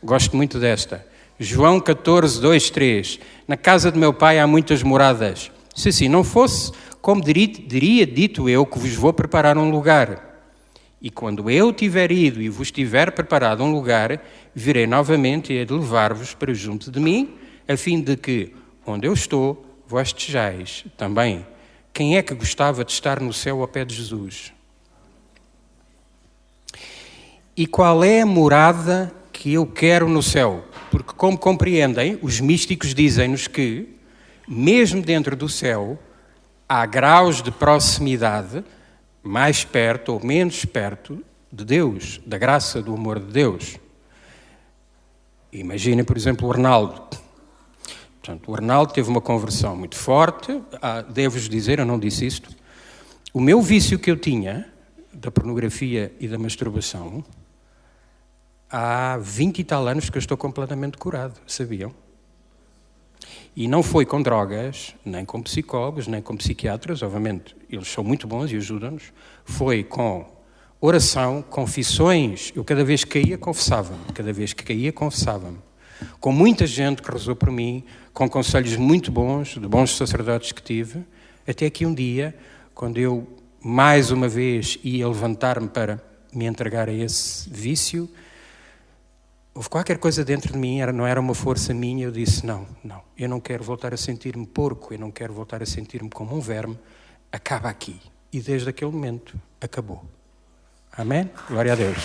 Gosto muito desta. João 14, 2, 3. Na casa de meu pai há muitas moradas. Se assim não fosse, como diria dito eu que vos vou preparar um lugar. E quando eu tiver ido e vos tiver preparado um lugar, virei novamente e hei de levar-vos para junto de mim, a fim de que, onde eu estou, vós estejais também. Quem é que gostava de estar no céu ao pé de Jesus? E qual é a morada que eu quero no céu? Porque, como compreendem, os místicos dizem-nos que, mesmo dentro do céu, há graus de proximidade mais perto ou menos perto de Deus, da graça, do amor de Deus. Imaginem, por exemplo, o Arnaldo. Portanto, o Arnaldo teve uma conversão muito forte. Devo-vos dizer, eu não disse isto, o meu vício que eu tinha, da pornografia e da masturbação, há 20 e tal anos que eu estou completamente curado, sabiam? E não foi com drogas, nem com psicólogos, nem com psiquiatras, obviamente, eles são muito bons e ajudam-nos. Foi com oração, confissões. Eu cada vez que caía, confessava-me. Com muita gente que rezou por mim, com conselhos muito bons, de bons sacerdotes que tive, até que um dia, quando eu, mais uma vez, ia levantar-me para me entregar a esse vício, houve qualquer coisa dentro de mim, não era uma força minha, eu disse, não, eu não quero voltar a sentir-me porco, eu não quero voltar a sentir-me como um verme, acaba aqui. E desde aquele momento, acabou. Amém? Glória a Deus.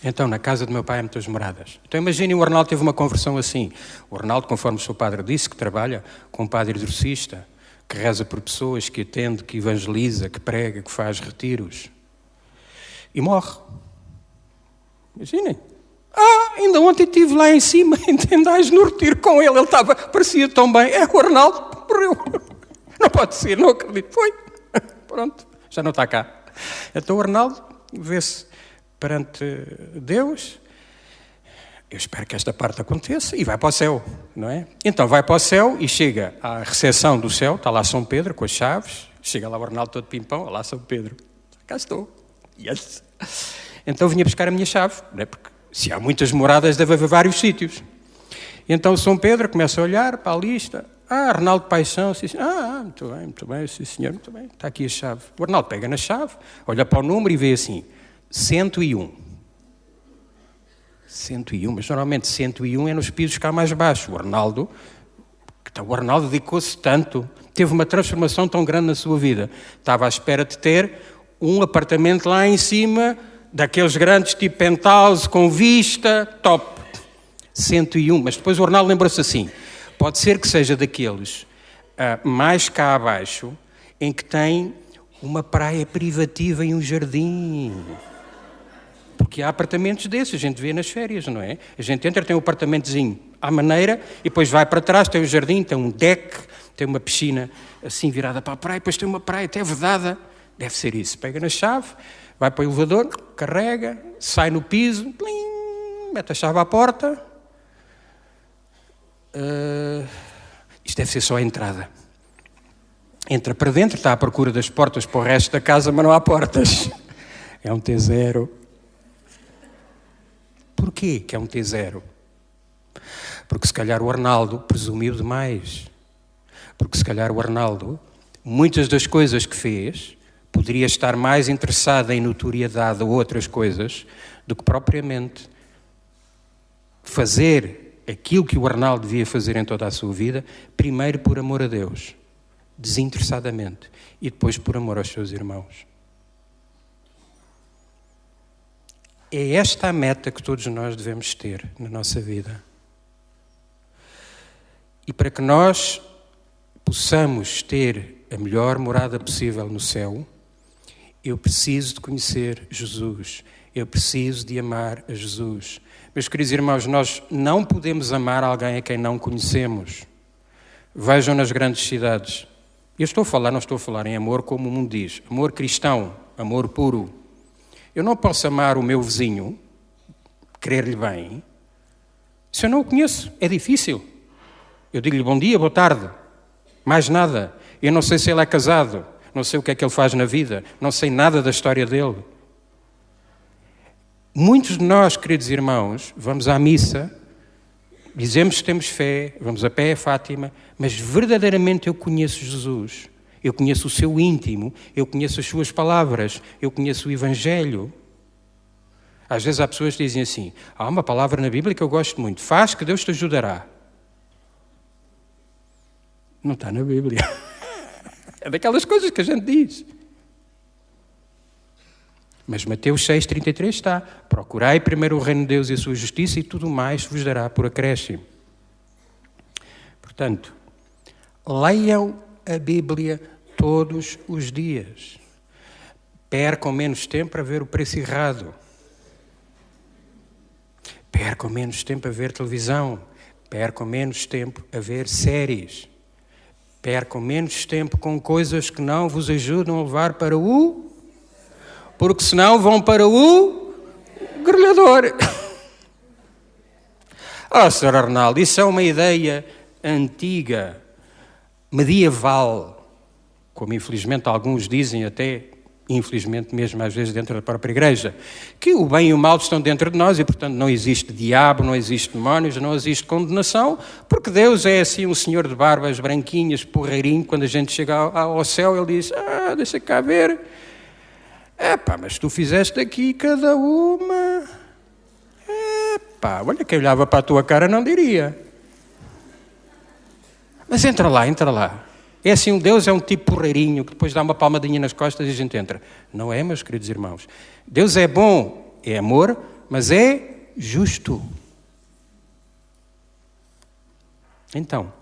Então, na casa do meu pai há muitas moradas. Então, imaginem, o Arnaldo teve uma conversão assim. O Arnaldo, conforme o seu padre disse, que trabalha com um padre exorcista, que reza por pessoas, que atende, que evangeliza, que prega, que faz retiros. E morre. Imaginem. Ainda ontem estive lá em cima, em Tendais, no retiro com ele. Ele parecia tão bem. O Arnaldo morreu. Não pode ser, não acredito. Foi. Pronto, já não está cá. Então o Arnaldo vê-se perante Deus. Eu espero que esta parte aconteça e vai para o céu, não é? Então vai para o céu e chega à recepção do céu, está lá São Pedro com as chaves, chega lá o Arnaldo todo pimpão, lá São Pedro, cá estou, yes. Então vinha buscar a minha chave, não é? Porque Se há muitas moradas, deve haver vários sítios. E então São Pedro começa a olhar para a lista. Arnaldo Paixão, sim, muito bem, sim senhor, muito bem, está aqui a chave. O Arnaldo pega na chave, olha para o número e vê assim, 101. 101, mas normalmente 101 é nos pisos cá mais baixo. O Arnaldo dedicou-se tanto, teve uma transformação tão grande na sua vida. Estava à espera de ter um apartamento lá em cima, daqueles grandes tipo penthouse, com vista, top. 101, mas depois o Arnaldo lembrou-se assim, pode ser que seja daqueles mais cá abaixo, em que tem uma praia privativa e um jardim. Porque há apartamentos desses, a gente vê nas férias, não é? A gente entra, tem um apartamentozinho à maneira, e depois vai para trás, tem um jardim, tem um deck, tem uma piscina assim virada para a praia, depois tem uma praia até vedada. Deve ser isso. Pega na chave, vai para o elevador, carrega, sai no piso, plim, mete a chave à porta. Isto deve ser só a entrada. Entra para dentro, está à procura das portas para o resto da casa, mas não há portas. É um T0. Porquê que é um T0? Porque se calhar o Arnaldo presumiu demais. Porque se calhar o Arnaldo, muitas das coisas que fez, poderia estar mais interessado em notoriedade ou outras coisas do que propriamente fazer aquilo que o Arnaldo devia fazer em toda a sua vida, primeiro por amor a Deus, desinteressadamente, e depois por amor aos seus irmãos. É esta a meta que todos nós devemos ter na nossa vida. E para que nós possamos ter a melhor morada possível no céu, eu preciso de conhecer Jesus. Eu preciso de amar a Jesus. Meus queridos irmãos, nós não podemos amar alguém a quem não conhecemos. Vejam nas grandes cidades. Não estou a falar em amor como o mundo diz. Amor cristão, amor puro. Eu não posso amar o meu vizinho, querer-lhe bem, se eu não o conheço. É difícil. Eu digo-lhe bom dia, boa tarde. Mais nada. Eu não sei se ele é casado. Não sei o que é que ele faz na vida. Não sei nada da história dele. Muitos de nós, queridos irmãos, vamos à missa, dizemos que temos fé, vamos a pé a Fátima, mas verdadeiramente eu conheço Jesus. Eu conheço o seu íntimo, eu conheço as suas palavras, eu conheço o Evangelho. Às vezes há pessoas que dizem assim, há uma palavra na Bíblia que eu gosto muito, faz que Deus te ajudará. Não está na Bíblia. É daquelas coisas que a gente diz. Mas Mateus 6,33 está, procurai primeiro o reino de Deus e a sua justiça e tudo mais vos dará por acréscimo. Portanto, leiam a Bíblia todos os dias. Percam menos tempo a ver o preço errado. Percam menos tempo a ver televisão. Percam menos tempo a ver séries. Percam menos tempo com coisas que não vos ajudam a levar para o... Porque senão vão para o grelhador. Sr. Arnaldo, isso é uma ideia antiga, medieval, como infelizmente alguns dizem até, infelizmente mesmo às vezes dentro da própria igreja, que o bem e o mal estão dentro de nós e portanto não existe diabo, não existe demónios, não existe condenação, porque Deus é assim um senhor de barbas branquinhas, porreirinho, quando a gente chega ao céu ele diz, deixa cá ver, mas tu fizeste aqui cada uma, olha quem olhava para a tua cara não diria. Mas entra lá. É assim, Deus é um tipo porreirinho que depois dá uma palmadinha nas costas e a gente entra. Não é, meus queridos irmãos. Deus é bom, é amor, mas é justo. Então,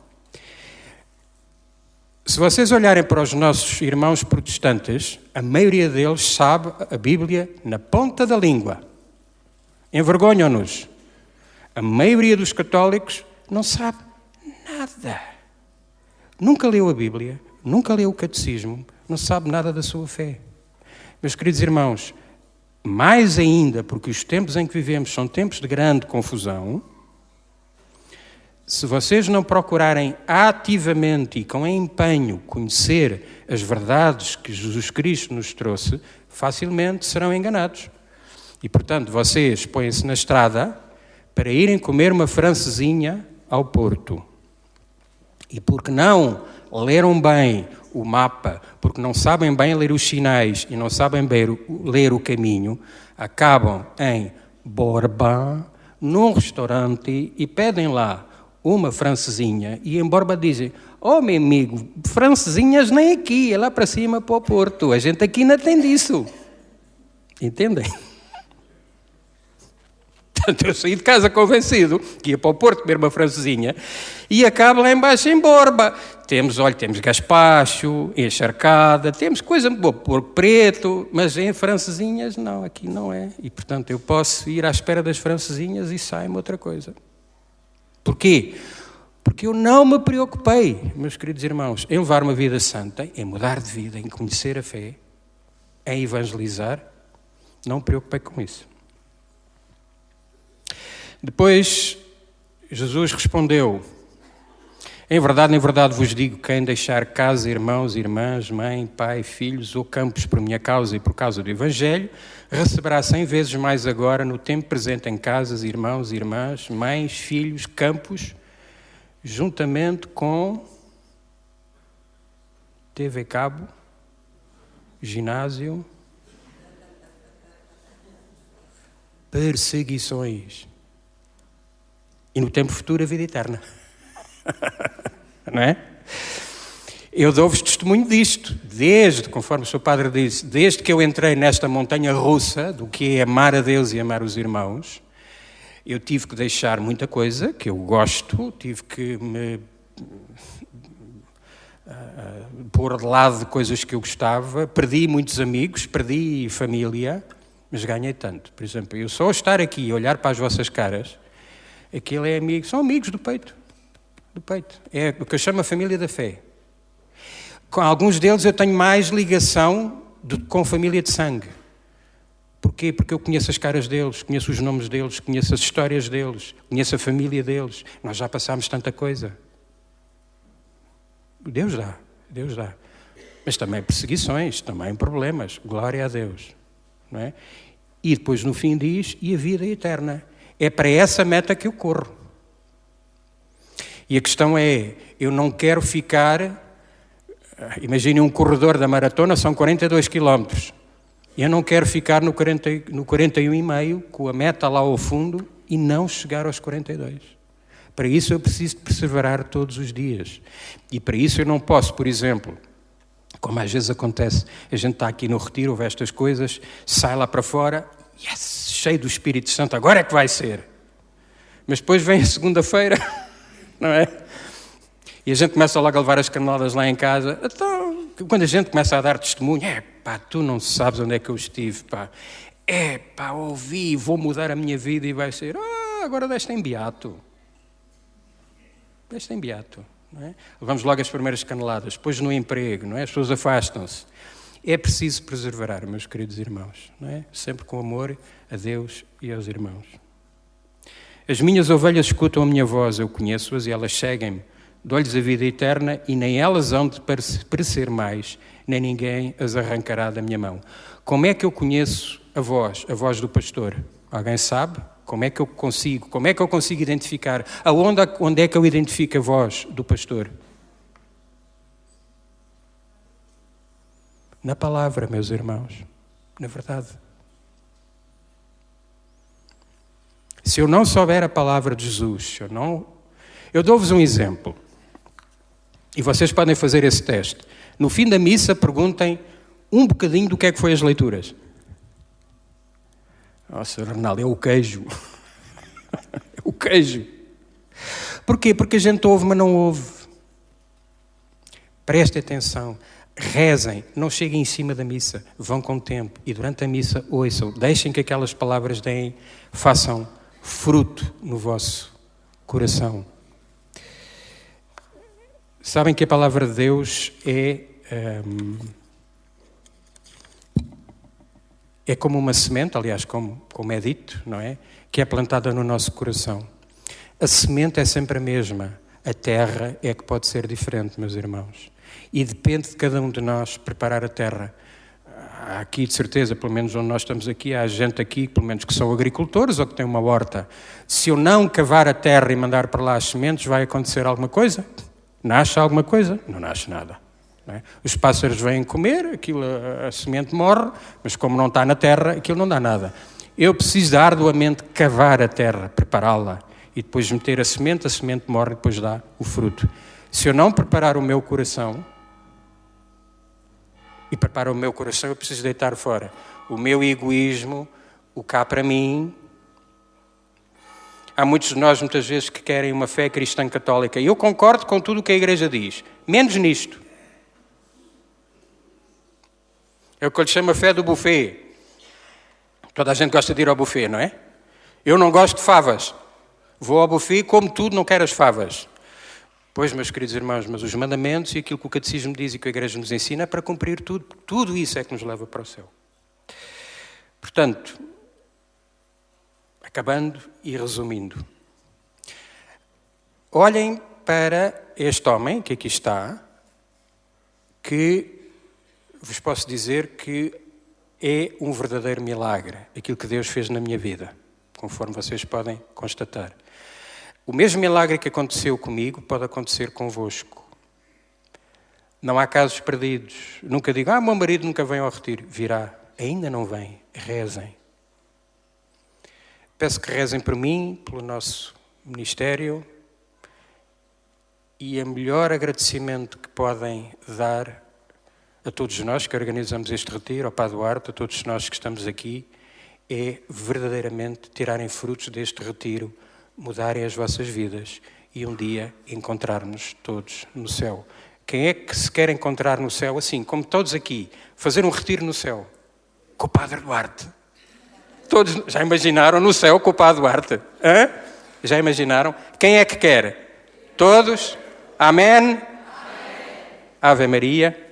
se vocês olharem para os nossos irmãos protestantes, a maioria deles sabe a Bíblia na ponta da língua. Envergonham-nos. A maioria dos católicos não sabe nada. Nunca leu a Bíblia, nunca leu o Catecismo, não sabe nada da sua fé. Meus queridos irmãos, mais ainda, porque os tempos em que vivemos são tempos de grande confusão, se vocês não procurarem ativamente e com empenho conhecer as verdades que Jesus Cristo nos trouxe, facilmente serão enganados. E, portanto, vocês põem-se na estrada para irem comer uma francesinha ao Porto. E porque não leram bem o mapa, porque não sabem bem ler os sinais e não sabem bem ler o caminho, acabam em Borba, num restaurante, e pedem lá uma francesinha, e em Borba dizem: oh, meu amigo, francesinhas nem aqui, é lá para cima, para o Porto. A gente aqui não tem disso. Entendem? Portanto, eu saí de casa convencido que ia para o Porto comer uma francesinha e acabo lá embaixo em Borba. Temos gaspacho, encharcada, temos coisa muito boa, porco preto, mas em francesinhas não, aqui não é. E, portanto, eu posso ir à espera das francesinhas e sai-me outra coisa. Porquê? Porque eu não me preocupei, meus queridos irmãos, em levar uma vida santa, em mudar de vida, em conhecer a fé, em evangelizar. Não me preocupei com isso. Depois, Jesus respondeu: em verdade vos digo, quem deixar casa, irmãos, irmãs, mãe, pai, filhos ou campos por minha causa e por causa do Evangelho, receberá 100 vezes mais agora no tempo presente em casas, irmãos, irmãs, mães, filhos, campos, juntamente com TV cabo, ginásio, perseguições. E no tempo futuro a vida eterna. Não é? Eu dou-vos testemunho disto, conforme o seu padre disse, desde que eu entrei nesta montanha russa do que é amar a Deus e amar os irmãos, eu tive que deixar muita coisa que eu gosto, tive que me pôr de lado de coisas que eu gostava, perdi muitos amigos, perdi família, mas ganhei tanto. Por exemplo, eu só estar aqui e olhar para as vossas caras, aquilo é amigo, são amigos do peito. Do peito. É o que eu chamo a família da fé. Com alguns deles eu tenho mais ligação com família de sangue. Porquê? Porque eu conheço as caras deles, conheço os nomes deles, conheço as histórias deles, conheço a família deles. Nós já passámos tanta coisa. Deus dá. Mas também perseguições, também problemas. Glória a Deus. Não é? E depois no fim diz, e a vida eterna. É para essa meta que eu corro. E a questão é, eu não quero ficar... Imaginem um corredor da maratona, são 42 quilómetros. Eu não quero ficar no 41,5, com a meta lá ao fundo, e não chegar aos 42. Para isso eu preciso de perseverar todos os dias. E para isso eu não posso, por exemplo, como às vezes acontece, a gente está aqui no retiro, ouve estas coisas, sai lá para fora, yes, cheio do Espírito Santo, agora é que vai ser. Mas depois vem a segunda-feira, não é? E a gente começa logo a levar as caneladas lá em casa. Então, quando a gente começa a dar testemunho, tu não sabes onde é que eu estive, ouvi, vou mudar a minha vida e vai ser, agora deste em beato. Deste em beato, não é? Levamos logo as primeiras caneladas, depois no emprego, não é? As pessoas afastam-se. É preciso preservar, meus queridos irmãos, não é? Sempre com amor a Deus e aos irmãos. As minhas ovelhas escutam a minha voz, eu conheço-as e elas seguem-me. Dou-lhes a vida eterna e nem elas hão de perecer mais, nem ninguém as arrancará da minha mão. Como é que eu conheço a voz do pastor? Alguém sabe? Como é que eu consigo identificar? Onde é que eu identifico a voz do pastor? Na palavra, meus irmãos, na verdade. Se eu não souber a palavra de Jesus, eu dou-vos um exemplo. E vocês podem fazer esse teste. No fim da missa, perguntem um bocadinho do que é que foi as leituras. Nossa, Renal, é o queijo. É o queijo. Porquê? Porque a gente ouve, mas não ouve. Prestem atenção. Rezem. Não cheguem em cima da missa. Vão com tempo. E durante a missa, ouçam. Deixem que aquelas palavras façam fruto no vosso coração. Sabem que a palavra de Deus é como uma semente, aliás, como é dito, não é? Que é plantada no nosso coração. A semente é sempre a mesma. A terra é que pode ser diferente, meus irmãos. E depende de cada um de nós preparar a terra. Há aqui, de certeza, pelo menos onde nós estamos aqui, há gente aqui, pelo menos que são agricultores ou que têm uma horta. Se eu não cavar a terra e mandar para lá as sementes, vai acontecer alguma coisa? Nasce alguma coisa? Não nasce nada. Não é? Os pássaros vêm comer, aquilo, a semente morre, mas como não está na terra, aquilo não dá nada. Eu preciso de arduamente cavar a terra, prepará-la e depois meter a semente morre e depois dá o fruto. Se eu não preparar o meu coração, e preparo o meu coração, eu preciso deitar fora o meu egoísmo, o cá para mim. Há muitos de nós, muitas vezes, que querem uma fé cristã católica. E eu concordo com tudo o que a Igreja diz, menos nisto. É o que eu lhe chamo a fé do buffet. Toda a gente gosta de ir ao buffet, não é? Eu não gosto de favas. Vou ao buffet, como tudo, não quero as favas. Pois, meus queridos irmãos, mas os mandamentos e aquilo que o Catecismo diz e que a Igreja nos ensina é para cumprir tudo. Tudo isso é que nos leva para o céu. Portanto, acabando e resumindo, olhem para este homem que aqui está, que vos posso dizer que é um verdadeiro milagre, aquilo que Deus fez na minha vida, conforme vocês podem constatar. O mesmo milagre que aconteceu comigo pode acontecer convosco. Não há casos perdidos. Nunca digo, meu marido nunca vem ao retiro. Virá. Ainda não vem. Rezem. Peço que rezem por mim, pelo nosso ministério. E o melhor agradecimento que podem dar a todos nós que organizamos este retiro, ao Padre Duarte, a todos nós que estamos aqui, é verdadeiramente tirarem frutos deste retiro, mudarem as vossas vidas e um dia encontrar-nos todos no céu. Quem é que se quer encontrar no céu assim, como todos aqui, fazer um retiro no céu? Com o Padre Duarte. Todos já imaginaram no céu com o Padre Duarte? Hã? Já imaginaram? Quem é que quer? Todos? Amém? Amém. Ave Maria.